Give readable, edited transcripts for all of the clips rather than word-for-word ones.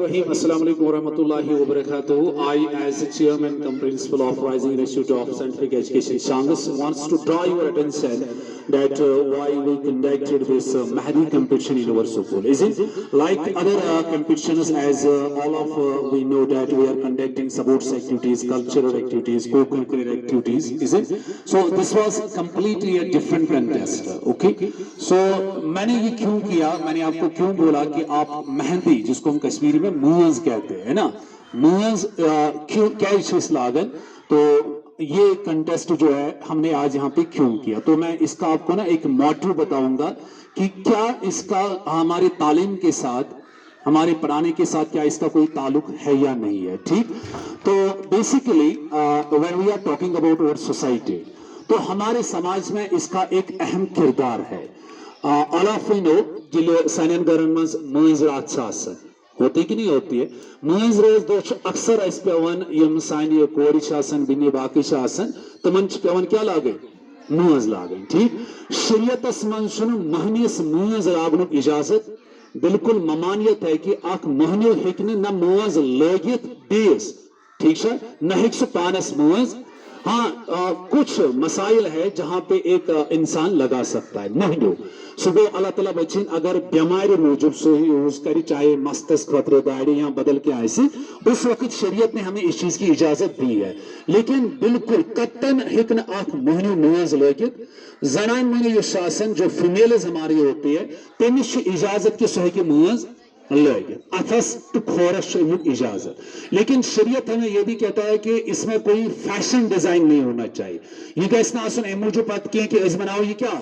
Rahim. Assalamu alaikum wa rahmatullahi wa barakatuh. I, as the chairman and principal of Rising Institute of Scientific Education, Shangas, wants to draw your attention that why we conducted this Mahdi competition in our school. Is it like other competitions, as all of we know that we are conducting sports activities, cultural activities, co-curricular activities, is it? So this was completely a different contest. Okay. So मैंने ये क्यों किया, मैंने आपको क्यों बोला कि आप मेहंदी, जिसको हम कश्मीरी में मुअज़ कहते हैं ना, मुअज़ क्यों, क्या इस लागन, तो ये कंटेस्ट जो है हमने आज यहाँ पे क्यों किया, तो मैं इसका आपको ना एक मोटिव बताऊंगा कि क्या इसका हमारी तालीम के साथ, हमारे पढ़ाने के साथ क्या इसका कोई ताल्लुक है या नहीं है. ठीक, तो basically when we are talking about our society, तो हमारे समाज में इसका एक अहम किरदार है. ऑल ऑफ वी नो जिले सानियन गरन मंज मुइज रात आसन होती कि नहीं होती है, मुइज रोज दो अक्सर अस पेवन यम सानि कोरि आसन बिनि बाकी आसन तमन पेवन क्या लागे, मुइज लागे. ठीक, शरीयतस मंज महनिस मुइज लागनुक इजाजत बिल्कुल ममानियत है कि अख महनियो हेकने न मुइज लगित बेस. ठीक है, न हेक सु पानस मुइज. हाँ, कुछ मसाइल है जहां पे एक इंसान लगा सकता है महनो. सुबह अल्लाह ताला बच्चन अगर बीमारी मूजूब से यूज करी, चाहे मस्तिष्क खतरे दाड़ी या बदल के आए, उस वक्त शरीयत ने हमें इस चीज की इजाजत दी है. लेकिन बिल्कुल कट्टन हिकन आख मोहनी मुआज लगित जनान मोहनी ये शासन जो फीमेल्स हमारी होती है तमिश इजाजत के सही के मुआज अथस तो खोरश इजाजत. लेकिन शरीयत हमें यह भी कहता है कि इसमें कोई फैशन डिजाइन नहीं होना चाहिए. ये कैसे आसन एमो जो बात की कि इस बनाओ, ये क्या,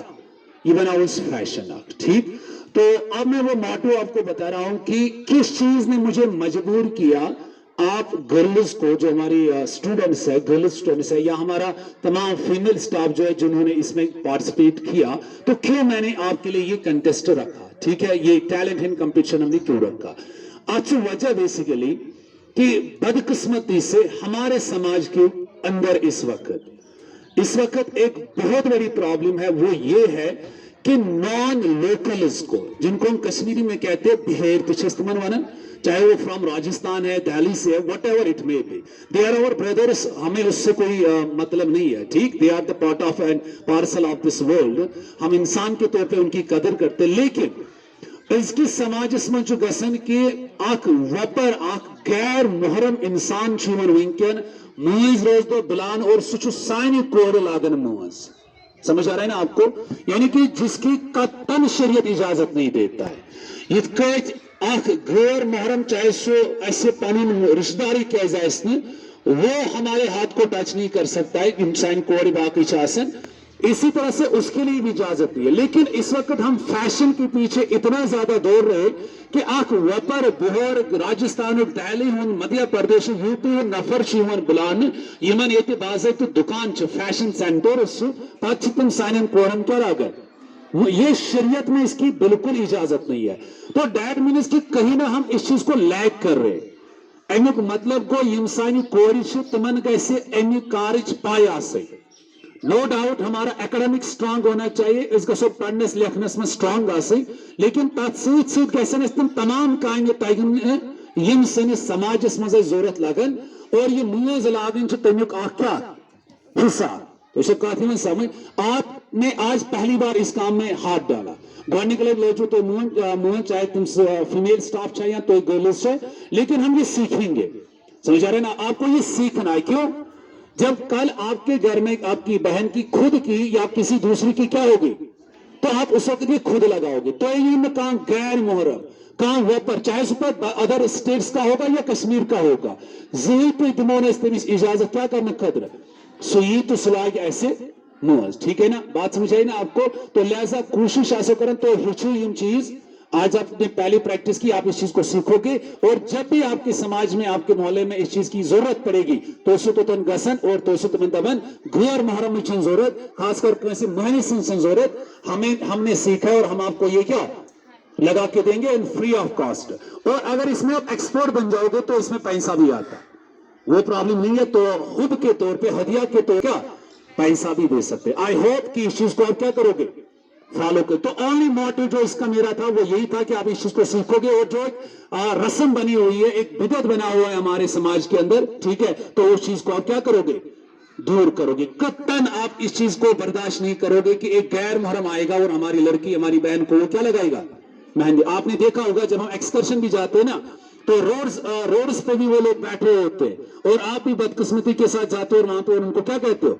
ये बनाओ इस फैशन आर्ट. ठीक, तो अब मैं वो मोटो आपको बता रहा हूं कि किस चीज ने मुझे मजबूर किया आप गर्ल्स को, जो हमारी स्टूडेंट्स है, गर्ल्स स्टूडेंट्स है, या हमारा तमाम फीमेल स्टाफ जो है जिन्होंने इसमें पार्टिसिपेट किया, तो क्यों मैंने आपके लिए ये कंटेस्ट रखा. ठीक है, ये टैलेंट इन कंपटीशन हमने क्यों रखा. अच्छी वजह बेसिकली कि बदकिस्मती से हमारे समाज के अंदर इस वक्त एक बहुत बड़ी प्रॉब्लम है. वो ये है कि नॉन लोकल्स को, जिनको हम कश्मीरी में कहते हैं बिहेर पिछस्तमन वन, चाहे वो फ्रॉम राजस्थान है, दिल्ली से है, whatever it may be, they are our brothers. हमें उससे कोई मतलब नहीं है. ठीक, they are the part of an parcel of this world. हम इंसान के तौर पे उनकी कदर करते. लेकिन इसकी समाज में जो गसन के आख वपर आख गैर मुहरम इंसान जीवन विंकन मुइज रोज दो बिलान और सुचु साइनी कोड लागन मुइज. समझ आ रहा है ना आपको, यानी कि जिसकी कतन शरीयत इजाजत नहीं देता है. आख गैर मुहरम चाहे सो ऐसे पानी रिश्तेदारी क्या जाए, वो हमारे हाथ को टच नहीं कर सकता है इंसान कोड बाकी शासन. इसी तरह से उसके लिए भी इजाजत नहीं है. लेकिन इस वक्त हम फैशन के पीछे इतना ज्यादा दौड़ रहे कि आख वपर बिहार राजस्थान दिल्ली मध्य प्रदेश यूपी नफर बुलान यमन ये बाज़ाब्त दुकान फैशन सेंटर पे तुम सान कोरन क्या लागन. ये शरीयत में इसकी बिल्कुल इजाजत नहीं है. तो डैट मीन्स कि कहीं ना हम इस चीज को लैग कर रहे. अमुक मतलब गो यम सानी कोर तमन गैसे अमि कारच पाय आसे. नो डाउट हमारा एकेडमिक स्ट्रांग होना चाहिए, इस गो पढ़नस लिखनस में स्ट्रांग आसे. लेकिन तथ सत गसन तम तमाम काम तगन यम सनिस समाजस मज जरूरत लगन. और ये मुआज लागन तमिक क्या हिस्सा. तो इसे काफी में समझ, आपने आज पहली बार इस काम में हाथ डाला. गवर्निंग लोचो तो मुंह चाहे तुम फीमेल स्टाफ चाहे या तो गर्ल्स चाहे, लेकिन हम ये सीखेंगे. समझ आ रहे ना, आपको ये सीखना है. क्यों, जब कल आपके घर में आपकी बहन की खुद की या किसी दूसरी की क्या होगी, तो आप उस वक्त भी खुद लगाओगे. तो ये काम गैर मुहर्रम काम वपर, चाहे उस पर अदर स्टेट्स का होगा या कश्मीर का होगा, जी तो दिमोने इजाजत क्या करना खतरा सुई तो सुलाग ऐसे मुआज. ठीक है ना, बात समझ आई ना आपको. तो लिहाजा कोशिश ऐसा करें तो हिचू ये चीज आज आपने पहली प्रैक्टिस की, आप इस चीज को सीखोगे. और जब भी आपके समाज में आपके मोहल्ले में इस चीज की जरूरत पड़ेगी तो तन गसन और तो तमन गैर मुहर्रम जरूरत, खासकर कैसे महनी जरूरत हमने सीखा और हम आपको ये क्या लगा के देंगे इन फ्री ऑफ कॉस्ट. और अगर इसमें आप एक्सपर्ट बन जाओगे तो इसमें पैसा भी आता है, वो प्रॉब्लम नहीं है. तो खुद के तौर पे हदिया के तौर क्या पैसा भी दे सकते. आई होप कि इस चीज को आप क्या करोगे, फॉलो कर। तो ओनली मोटिव जो इसका मेरा था वो यही था कि आप इस चीज को सीखोगे, और जो एक रस्म बनी हुई है, एक बिदअत बना हुआ है हमारे समाज के अंदर, ठीक है, तो उस चीज को आप क्या करोगे, दूर करोगे। कत्तन आप इस चीज को बर्दाश्त नहीं करोगे कि एक गैर मुहर्रम आएगा और हमारी लड़की, हमारी बहन को वो क्या लगाएगा, मेहंदी। आपने देखा होगा जब हम एक्सकर्शन भी जाते हैं ना, तो रोड्स पे भी वो लोग बैठे होते हैं, और आप भी बदकिस्मती के साथ जाते हो और वहां पे उनको क्या कहते हो,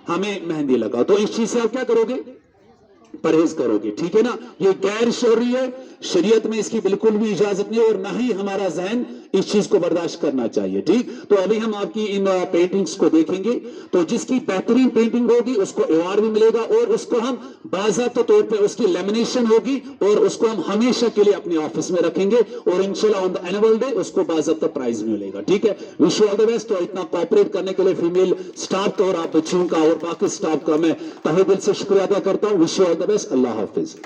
हमें मेहंदी लगाओ। तो इस चीज से आप क्या करोगे, परहेज करोगे, ठीक है ना। ये गैर शरई है, शरीयत में इसकी बिल्कुल भी इजाजत नहीं, और ना ही हमारा ज़हन इस चीज को बर्दाश्त करना चाहिए, ठीक। तो अभी हम आपकी इन पेंटिंग्स को देखेंगे, तो जिसकी बेहतरीन पेंटिंग होगी उसको अवार्ड भी मिलेगा, और उसको हम बाज़ाब्ता तौर पे उसकी लेमिनेशन होगी, और उसको हम हमेशा के लिए अपने ऑफिस में रखेंगे, और इंशाल्लाह ऑन द एनुअल डे उसको बाज़ाब्ता प्राइज मिलेगा, ठीक है। Wish you all the best. तो इतना कोऑपरेट करने के लिए फीमेल स्टाफ का और आप बच्चियों का और बाकी स्टाफ का मैं तहे दिल से शुक्रिया अदा करता हूँ। Wish you all the best. Allah Hafiz.